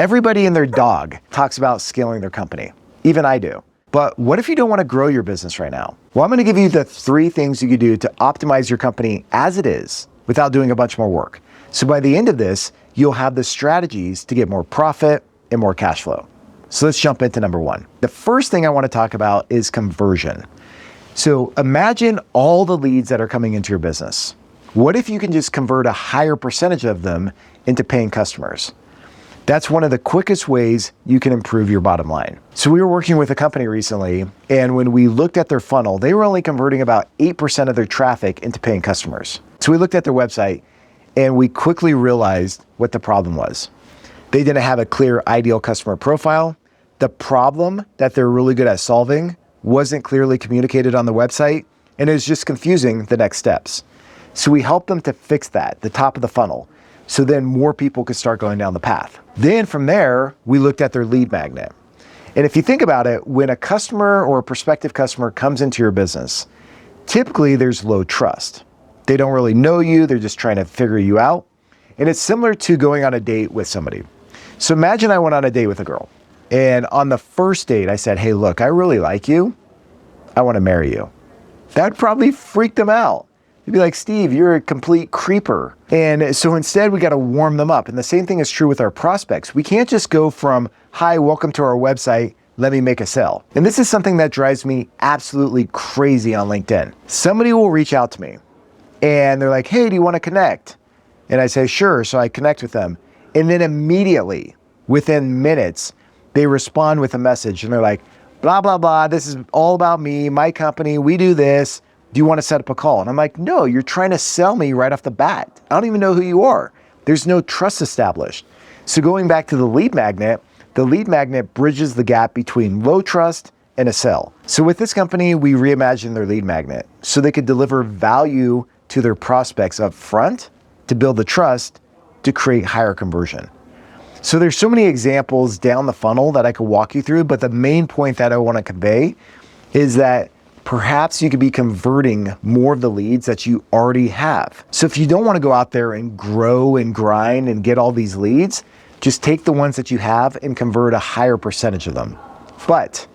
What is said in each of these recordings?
Everybody and their dog talks about scaling their company. Even I do. But what if you don't want to grow your business right now? Well, I'm going to give you the 3 things you can do to optimize your company as it is without doing a bunch more work. So by the end of this, you'll have the strategies to get more profit and more cash flow. So let's jump into number 1. The first thing I want to talk about is conversion. So imagine all the leads that are coming into your business. What if you can just convert a higher percentage of them into paying customers? That's one of the quickest ways you can improve your bottom line. So we were working with a company recently, and when we looked at their funnel, they were only converting about 8% of their traffic into paying customers. So we looked at their website, and we quickly realized what the problem was. They didn't have a clear ideal customer profile. The problem that they're really good at solving wasn't clearly communicated on the website, and it was just confusing the next steps. So we helped them to fix that, the top of the funnel, so then more people could start going down the path. Then from there, we looked at their lead magnet. And if you think about it, when a customer or a prospective customer comes into your business, typically there's low trust. They don't really know you, they're just trying to figure you out. And it's similar to going on a date with somebody. So imagine I went on a date with a girl. And on the first date, I said, hey, look, I really like you. I want to marry you. That'd probably freak them out. They'd be like, Steve, you're a complete creeper. And so instead, we got to warm them up. And the same thing is true with our prospects. We can't just go from, hi, welcome to our website, let me make a sale. And this is something that drives me absolutely crazy on LinkedIn. Somebody will reach out to me and they're like, hey, do you want to connect? And I say, sure. So I connect with them. And then immediately, within minutes, they respond with a message and they're like, blah, blah, blah. This is all about me, my company. We do this. Do you want to set up a call? And I'm like, no, you're trying to sell me right off the bat. I don't even know who you are. There's no trust established. So going back to the lead magnet bridges the gap between low trust and a sell. So with this company, we reimagined their lead magnet so they could deliver value to their prospects up front to build the trust to create higher conversion. So there's so many examples down the funnel that I could walk you through, but the main point that I want to convey is that perhaps you could be converting more of the leads that you already have. So if you don't want to go out there and grow and grind and get all these leads, just take the ones that you have and convert a higher percentage of them. But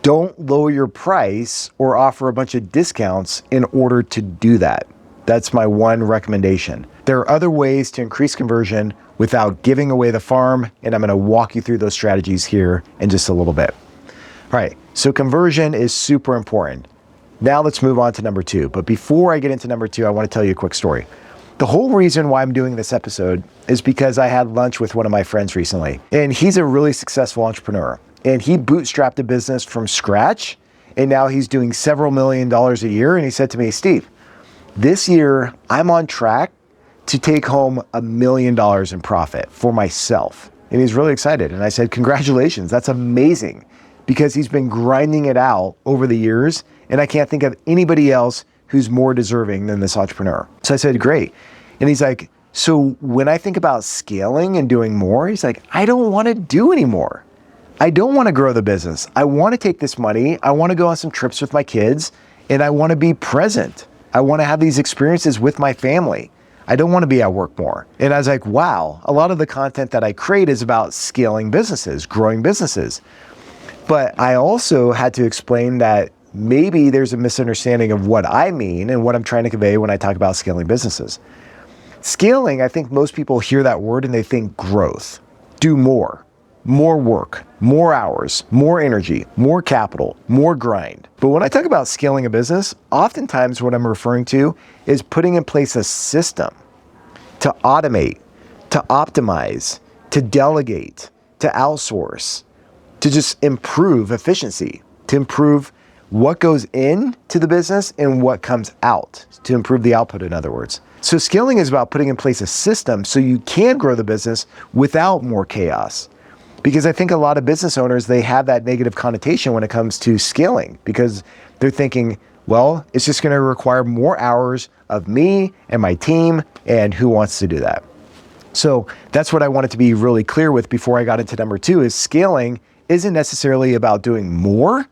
don't lower your price or offer a bunch of discounts in order to do that. That's my one recommendation. There are other ways to increase conversion without giving away the farm, and I'm going to walk you through those strategies here in just a little bit. All right, so conversion is super important. Now let's move on to number 2. But before I get into number 2, I want to tell you a quick story. The whole reason why I'm doing this episode is because I had lunch with one of my friends recently, and he's a really successful entrepreneur. And he bootstrapped a business from scratch, and now he's doing several $1 million a year. And he said to me, Steve, this year I'm on track to take home $1 million in profit for myself. And he's really excited. And I said, congratulations, that's amazing. Because he's been grinding it out over the years, and I can't think of anybody else who's more deserving than this entrepreneur. So I said, great. And he's like, so when I think about scaling and doing more, he's like, I don't want to do anymore. I don't want to grow the business. I want to take this money. I want to go on some trips with my kids, and I want to be present. I want to have these experiences with my family. I don't want to be at work more. And I was like, wow, a lot of the content that I create is about scaling businesses, growing businesses. But I also had to explain that maybe there's a misunderstanding of what I mean and what I'm trying to convey when I talk about scaling businesses. Scaling, I think most people hear that word and they think growth. Do more work, more hours, more energy, more capital, more grind. But when I talk about scaling a business, oftentimes what I'm referring to is putting in place a system to automate, to optimize, to delegate, to outsource, to just improve efficiency, to improve what goes into the business and what comes out, to improve the output, in other words. So scaling is about putting in place a system so you can grow the business without more chaos. Because I think a lot of business owners, they have that negative connotation when it comes to scaling, because they're thinking, well, it's just going to require more hours of me and my team, and who wants to do that? So that's what I wanted to be really clear with before I got into number 2, is scaling isn't necessarily about doing more.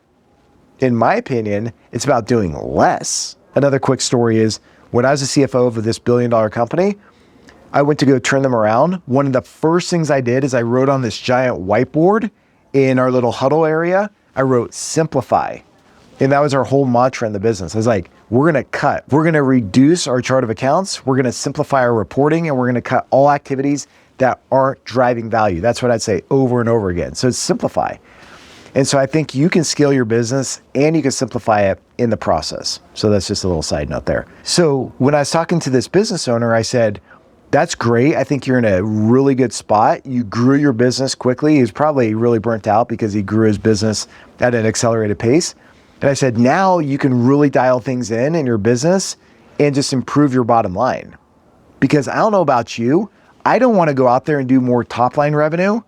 In my opinion, it's about doing less. Another quick story is when I was a CFO of this $1 billion company, I went to go turn them around. One of the first things I did is I wrote on this giant whiteboard in our little huddle area, I wrote simplify. And that was our whole mantra in the business. I was like, we're going to reduce our chart of accounts. We're going to simplify our reporting, and we're going to cut all activities that aren't driving value. That's what I'd say over and over again. So it's simplify. And so I think you can scale your business and you can simplify it in the process. So that's just a little side note there. So when I was talking to this business owner, I said, that's great. I think you're in a really good spot. You grew your business quickly. He was probably really burnt out because he grew his business at an accelerated pace. And I said, now you can really dial things in your business and just improve your bottom line. Because I don't know about you, I don't want to go out there and do more top line revenue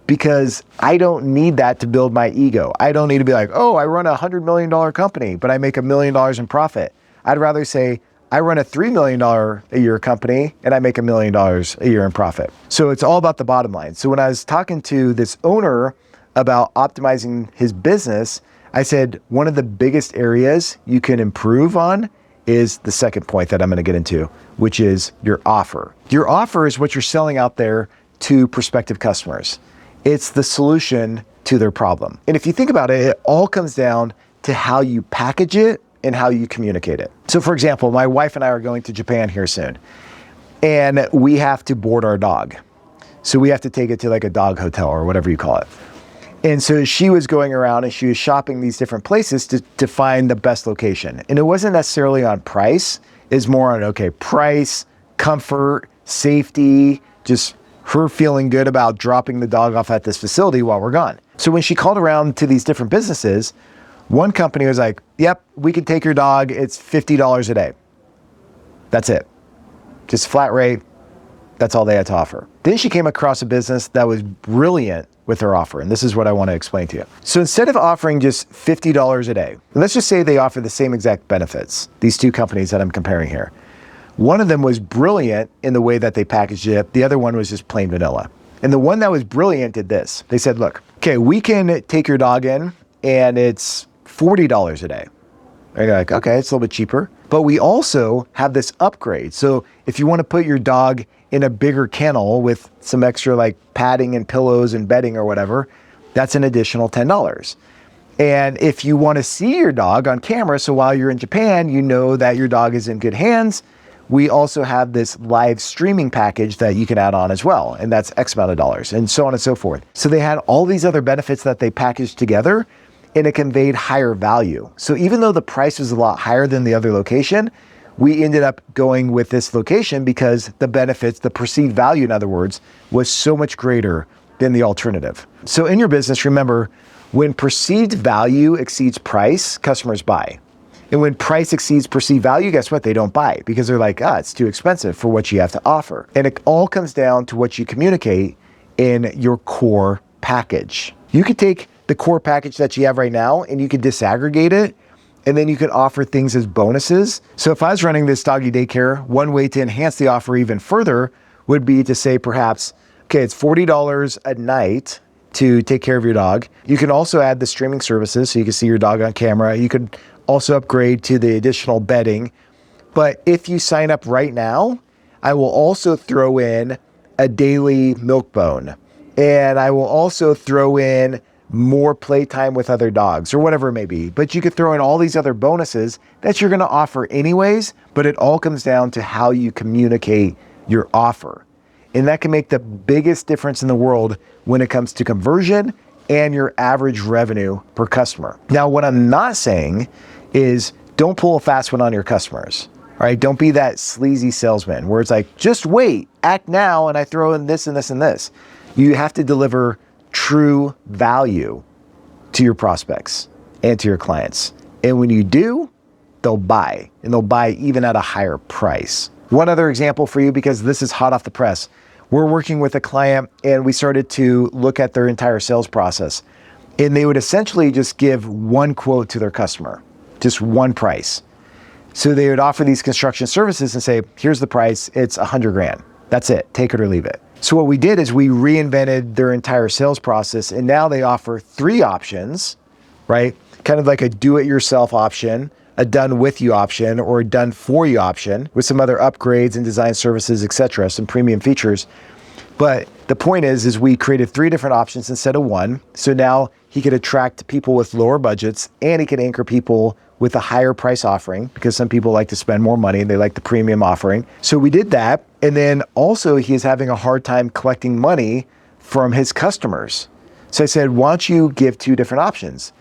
because I don't need that to build my ego. I don't need to be like, oh, I run a $100 million company, but I make $1 million in profit. I'd rather say, I run a $3 million a year company and I make $1 million a year in profit. So it's all about the bottom line. So when I was talking to this owner about optimizing his business, I said, one of the biggest areas you can improve on is the second point that I'm going to get into, which is your offer. Your offer is what you're selling out there to prospective customers. It's the solution to their problem. And if you think about it, it all comes down to how you package it and how you communicate it. So for example, my wife and I are going to Japan here soon, and we have to board our dog. So we have to take it to like a dog hotel or whatever you call it. And so she was going around and she was shopping these different places to find the best location. And it wasn't necessarily on price, it's more on, okay, price, comfort, safety, just her feeling good about dropping the dog off at this facility while we're gone. So when she called around to these different businesses, one company was like, yep, we can take your dog, it's $50 a day. That's it. Just flat rate. That's all they had to offer. Then she came across a business that was brilliant with their offer. And this is what I want to explain to you. So instead of offering just $50 a day, let's just say they offer the same exact benefits, these two companies that I'm comparing here. One of them was brilliant in the way that they packaged it. The other one was just plain vanilla. And the one that was brilliant did this. They said, look, okay, we can take your dog in and it's $40 a day. And you're like, okay, it's a little bit cheaper. But we also have this upgrade. So if you want to put your dog in a bigger kennel with some extra like padding and pillows and bedding or whatever, that's an additional $10. And if you want to see your dog on camera, so while you're in Japan, you know that your dog is in good hands, we also have this live streaming package that you can add on as well. And that's X amount of dollars and so on and so forth. So they had all these other benefits that they packaged together and it conveyed higher value. So even though the price was a lot higher than the other location, we ended up going with this location because the benefits, the perceived value, in other words, was so much greater than the alternative. So in your business, remember, when perceived value exceeds price, customers buy. And when price exceeds perceived value, guess what? They don't buy because they're like, it's too expensive for what you have to offer. And it all comes down to what you communicate in your core package. You could take the core package that you have right now and you could disaggregate it, and then you could offer things as bonuses. So if I was running this doggy daycare, one way to enhance the offer even further would be to say perhaps, okay, it's $40 a night to take care of your dog. You can also add the streaming services so you can see your dog on camera. You could also upgrade to the additional bedding. But if you sign up right now, I will also throw in a daily milk bone. And I will also throw in more playtime with other dogs or whatever it may be. But you could throw in all these other bonuses that you're going to offer anyways, but it all comes down to how you communicate your offer. And that can make the biggest difference in the world when it comes to conversion and your average revenue per customer. Now, what I'm not saying is don't pull a fast one on your customers. All right, don't be that sleazy salesman where it's like, just wait, act now, and I throw in this and this and this. You have to deliver true value to your prospects and to your clients. And when you do, they'll buy, and they'll buy even at a higher price. One other example for you, because this is hot off the press. We're working with a client and we started to look at their entire sales process. And they would essentially just give one quote to their customer, just one price. So they would offer these construction services and say, here's the price, it's $100,000. That's it, take it or leave it. So what we did is we reinvented their entire sales process, and now they offer 3 options, right? Kind of like a do-it-yourself option, a done with you option or a done for you option with some other upgrades and design services, etc., some premium features. But the point is we created 3 different options instead of 1. So now he could attract people with lower budgets and he could anchor people with a higher price offering because some people like to spend more money and they like the premium offering. So we did that. And then also he is having a hard time collecting money from his customers. So I said, why don't you give 2 different options?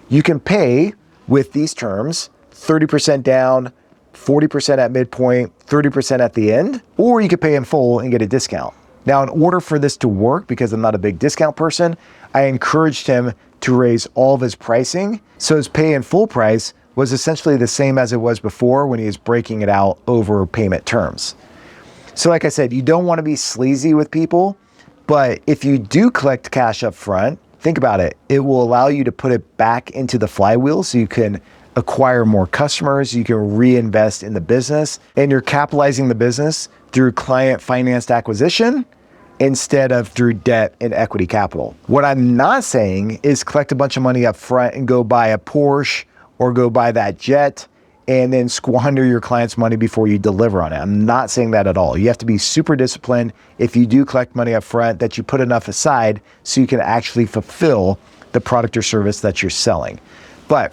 You can pay with these terms, 30% down, 40% at midpoint, 30% at the end, or you could pay in full and get a discount. Now, in order for this to work, because I'm not a big discount person, I encouraged him to raise all of his pricing. So his pay in full price was essentially the same as it was before when he was breaking it out over payment terms. So like I said, you don't want to be sleazy with people, but if you do collect cash up front, think about it. It will allow you to put it back into the flywheel so you can acquire more customers, you can reinvest in the business, and you're capitalizing the business through client financed acquisition instead of through debt and equity capital. What I'm not saying is collect a bunch of money up front and go buy a Porsche or go buy that jet and then squander your client's money before you deliver on it. I'm not saying that at all. You have to be super disciplined if you do collect money up front that you put enough aside so you can actually fulfill the product or service that you're selling. But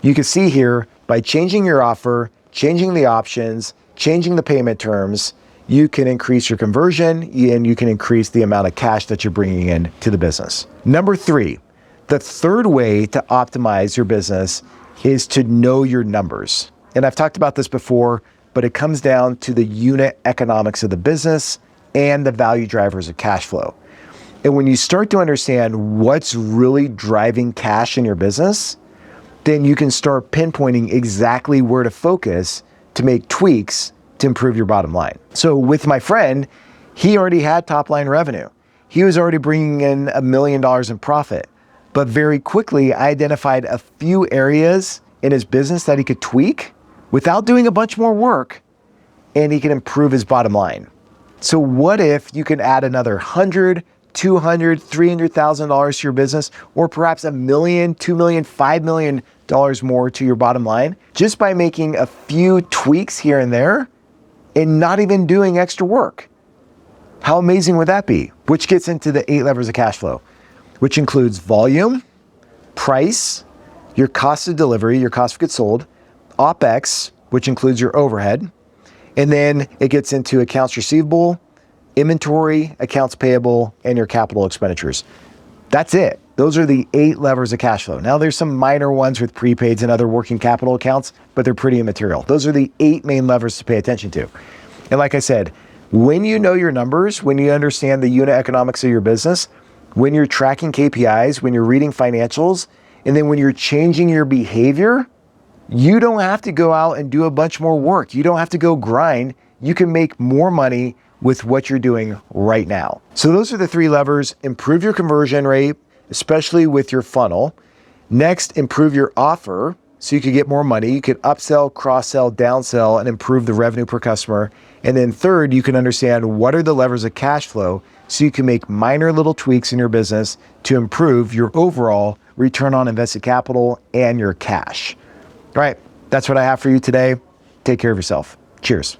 you can see here, by changing your offer, changing the options, changing the payment terms, you can increase your conversion and you can increase the amount of cash that you're bringing in to the business. Number 3, the third way to optimize your business is to know your numbers. And I've talked about this before, but it comes down to the unit economics of the business and the value drivers of cash flow. And when you start to understand what's really driving cash in your business, then you can start pinpointing exactly where to focus to make tweaks to improve your bottom line. So with my friend, he already had top line revenue. He was already bringing in $1 million in profit. But very quickly, I identified a few areas in his business that he could tweak without doing a bunch more work, and he can improve his bottom line. So what if you can add another $100,000, $200,000, $300,000 to your business, or perhaps $1 million, $2 million, $5 million more to your bottom line just by making a few tweaks here and there and not even doing extra work? How amazing would that be? Which gets into the 8 levers of cash flow, which includes volume, price, your cost of delivery, your cost of goods sold, OpEx, which includes your overhead, and then it gets into accounts receivable, inventory, accounts payable, and your capital expenditures. That's it. Those are the 8 levers of cash flow. Now there's some minor ones with prepaids and other working capital accounts, but they're pretty immaterial. Those are the 8 main levers to pay attention to. And like I said, when you know your numbers, when you understand the unit economics of your business, when you're tracking KPIs, when you're reading financials, and then when you're changing your behavior, you don't have to go out and do a bunch more work. You don't have to go grind. You can make more money with what you're doing right now. So those are the 3 levers. Improve your conversion rate, especially with your funnel. Next, improve your offer so you could get more money. You could upsell, cross-sell, downsell, and improve the revenue per customer. And then third, you can understand what are the levers of cash flow so you can make minor little tweaks in your business to improve your overall return on invested capital and your cash. All right, that's what I have for you today. Take care of yourself. Cheers.